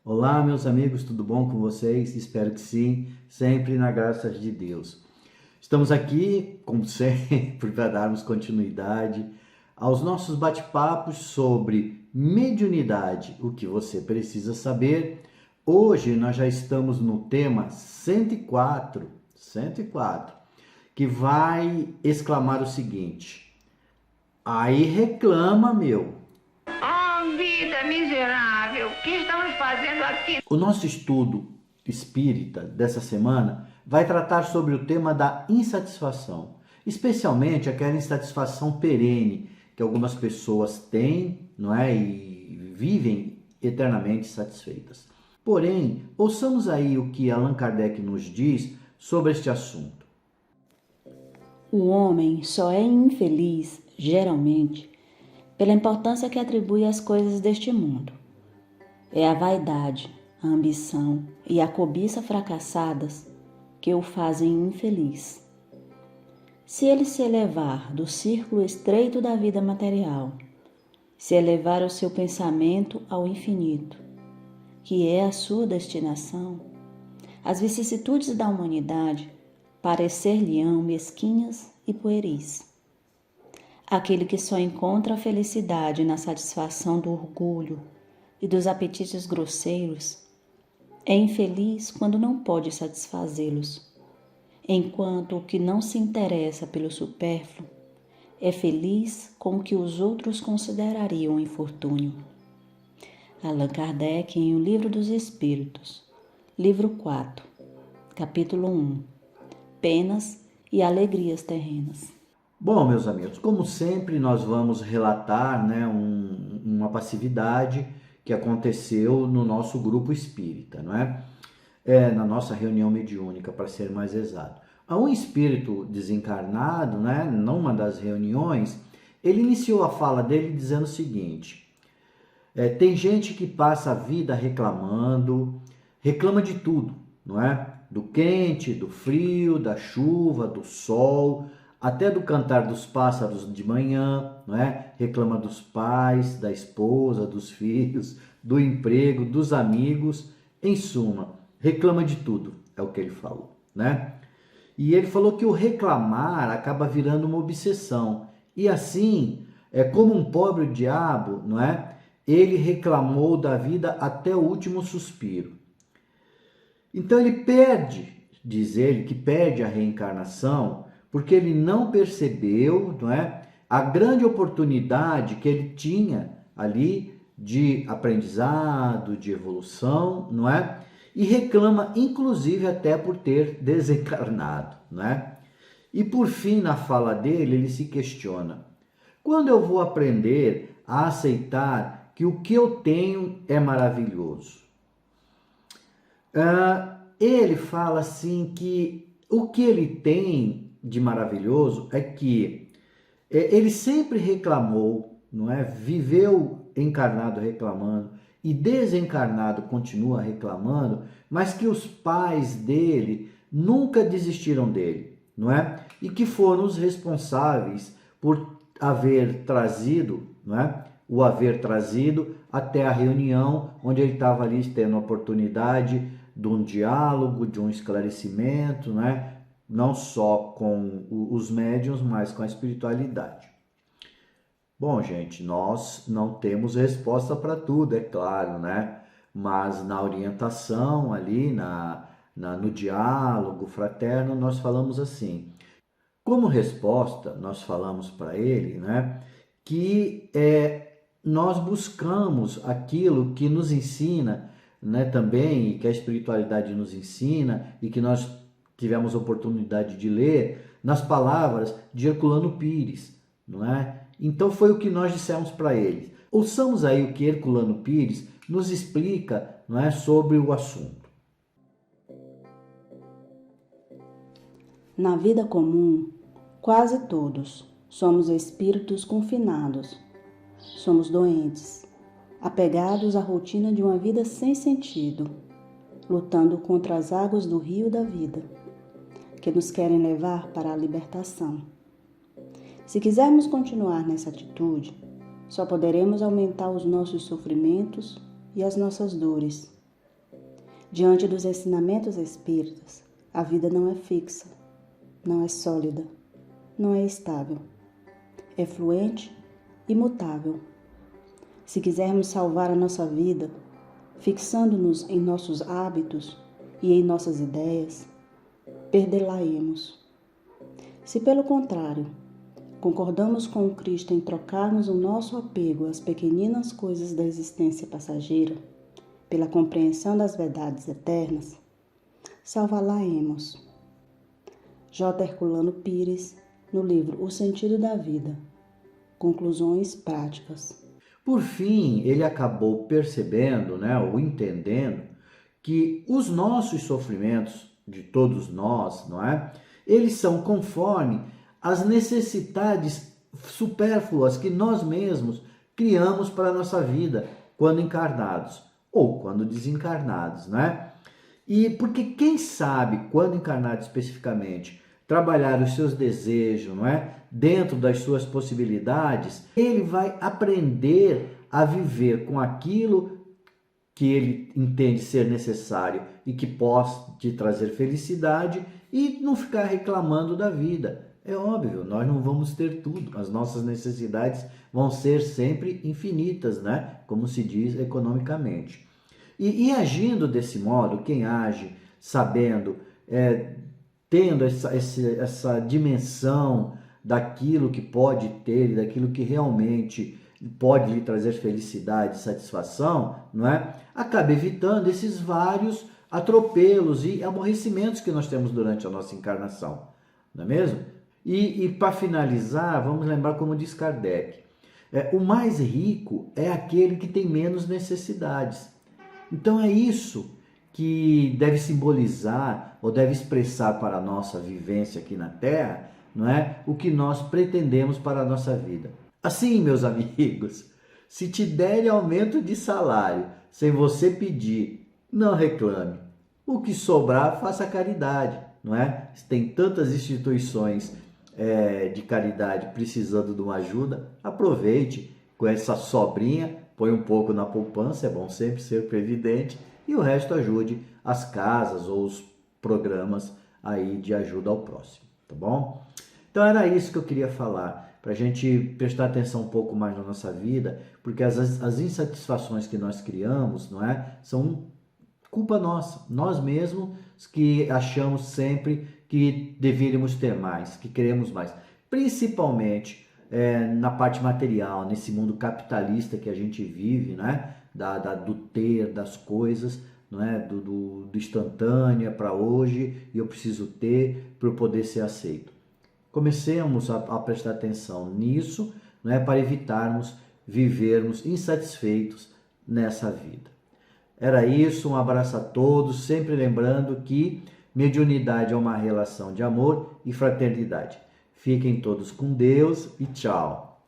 Olá, meus amigos, tudo bom com vocês? Espero que sim, sempre na graça de Deus. Estamos aqui, como sempre, para darmos continuidade aos nossos bate-papos sobre mediunidade, o que você precisa saber. Hoje nós já estamos no tema 104, que vai exclamar o seguinte: aí reclama, meu. Oh, vida miserável, o que estamos fazendo aqui? O nosso estudo espírita dessa semana vai tratar sobre o tema da insatisfação, especialmente aquela insatisfação perene que algumas pessoas têm, não é, e vivem eternamente satisfeitas. Porém, ouçamos aí o que Allan Kardec nos diz sobre este assunto. O homem só é infeliz, geralmente, pela importância que atribui às coisas deste mundo. É a vaidade, a ambição e a cobiça fracassadas que o fazem infeliz. Se ele se elevar do círculo estreito da vida material, se elevar o seu pensamento ao infinito, que é a sua destinação, as vicissitudes da humanidade parecer-lhe-ão mesquinhas e pueris. Aquele que só encontra a felicidade na satisfação do orgulho e dos apetites grosseiros é infeliz quando não pode satisfazê-los, enquanto o que não se interessa pelo supérfluo é feliz com o que os outros considerariam infortúnio. Allan Kardec, em O Livro dos Espíritos, livro 4, capítulo 1, Penas e Alegrias Terrenas. Bom, meus amigos, como sempre, nós vamos relatar, né, uma passividade que aconteceu no nosso grupo espírita, não é? Na nossa reunião mediúnica, para ser mais exato. Há um espírito desencarnado, né, numa das reuniões, ele iniciou a fala dele dizendo o seguinte: tem gente que passa a vida reclamando, reclama de tudo, não é? Do quente, do frio, da chuva, do sol, até do cantar dos pássaros de manhã, não é? Reclama dos pais, da esposa, dos filhos, do emprego, dos amigos, em suma, reclama de tudo, é o que ele falou, né? E ele falou que o reclamar acaba virando uma obsessão. E assim, é como um pobre diabo, não é? Ele reclamou da vida até o último suspiro. Então ele perde, diz ele, que perde a reencarnação, porque ele não percebeu, não é, a grande oportunidade que ele tinha ali de aprendizado, de evolução, não é? E reclama, inclusive, até por ter desencarnado, não é? E por fim, na fala dele, ele se questiona: quando eu vou aprender a aceitar que o que eu tenho é maravilhoso? Ele fala assim que o que ele tem de maravilhoso é que ele sempre reclamou, não é? Viveu encarnado reclamando e desencarnado continua reclamando, mas que os pais dele nunca desistiram dele, não é? E que foram os responsáveis por haver trazido, não é? O haver trazido até a reunião onde ele estava ali tendo a oportunidade de um diálogo, de um esclarecimento, né? Não só com os médiuns, mas com a espiritualidade. Bom, gente, nós não temos resposta para tudo, é claro, né? Mas na orientação ali, no diálogo fraterno, nós falamos assim. Como resposta, nós falamos para ele, né? Que nós buscamos aquilo que nos ensina, né, também, e que a espiritualidade nos ensina, e que nós tivemos oportunidade de ler, nas palavras de Herculano Pires, não é? Então foi o que nós dissemos para ele. Ouçamos aí o que Herculano Pires nos explica, não é, sobre o assunto. Na vida comum, quase todos somos espíritos confinados. Somos doentes, apegados à rotina de uma vida sem sentido, lutando contra as águas do rio da vida, que nos querem levar para a libertação. Se quisermos continuar nessa atitude, só poderemos aumentar os nossos sofrimentos e as nossas dores, Diante dos ensinamentos espíritas, a vida não é fixa, não é sólida, não é estável. É fluente e mutável. Se quisermos salvar a nossa vida, fixando-nos em nossos hábitos e em nossas ideias, perdê-la-emos. Se, pelo contrário, concordamos com o Cristo em trocarmos o nosso apego às pequeninas coisas da existência passageira pela compreensão das verdades eternas, salvá-la-emos. J. Herculano Pires, no livro O Sentido da Vida. Conclusões práticas. Por fim, ele acabou percebendo, ou entendendo, que os nossos sofrimentos, de todos nós, eles são conforme as necessidades supérfluas que nós mesmos criamos para a nossa vida quando encarnados ou quando desencarnados, E porque quem sabe, quando encarnado especificamente, trabalhar os seus desejos, dentro das suas possibilidades, ele vai aprender a viver com aquilo que ele entende ser necessário e que possa te trazer felicidade e não ficar reclamando da vida. É óbvio, nós não vamos ter tudo, as nossas necessidades vão ser sempre infinitas, como se diz economicamente. E agindo desse modo, quem age sabendo, tendo essa dimensão daquilo que pode ter e daquilo que realmente pode lhe trazer felicidade e satisfação, acaba evitando esses vários atropelos e aborrecimentos que nós temos durante a nossa encarnação, não é mesmo? E para finalizar, vamos lembrar como diz Kardec, o mais rico é aquele que tem menos necessidades. Então é isso que deve simbolizar ou deve expressar para a nossa vivência aqui na Terra, o que nós pretendemos para a nossa vida. Assim, meus amigos, se te derem aumento de salário sem você pedir, não reclame. O que sobrar, faça caridade, Tem tantas instituições de caridade precisando de uma ajuda, aproveite com essa sobrinha, põe um pouco na poupança, é bom sempre ser previdente, e o resto ajude as casas ou os programas aí de ajuda ao próximo, tá bom? Então era isso que eu queria falar, para a gente prestar atenção um pouco mais na nossa vida, porque as insatisfações que nós criamos, são culpa nossa, nós mesmos que achamos sempre que deveríamos ter mais, que queremos mais, principalmente na parte material, nesse mundo capitalista que a gente vive, do ter, das coisas, do instantâneo para hoje, e eu preciso ter para eu poder ser aceito. Comecemos a prestar atenção nisso, para evitarmos vivermos insatisfeitos nessa vida. Era isso, um abraço a todos, sempre lembrando que mediunidade é uma relação de amor e fraternidade. Fiquem todos com Deus e tchau!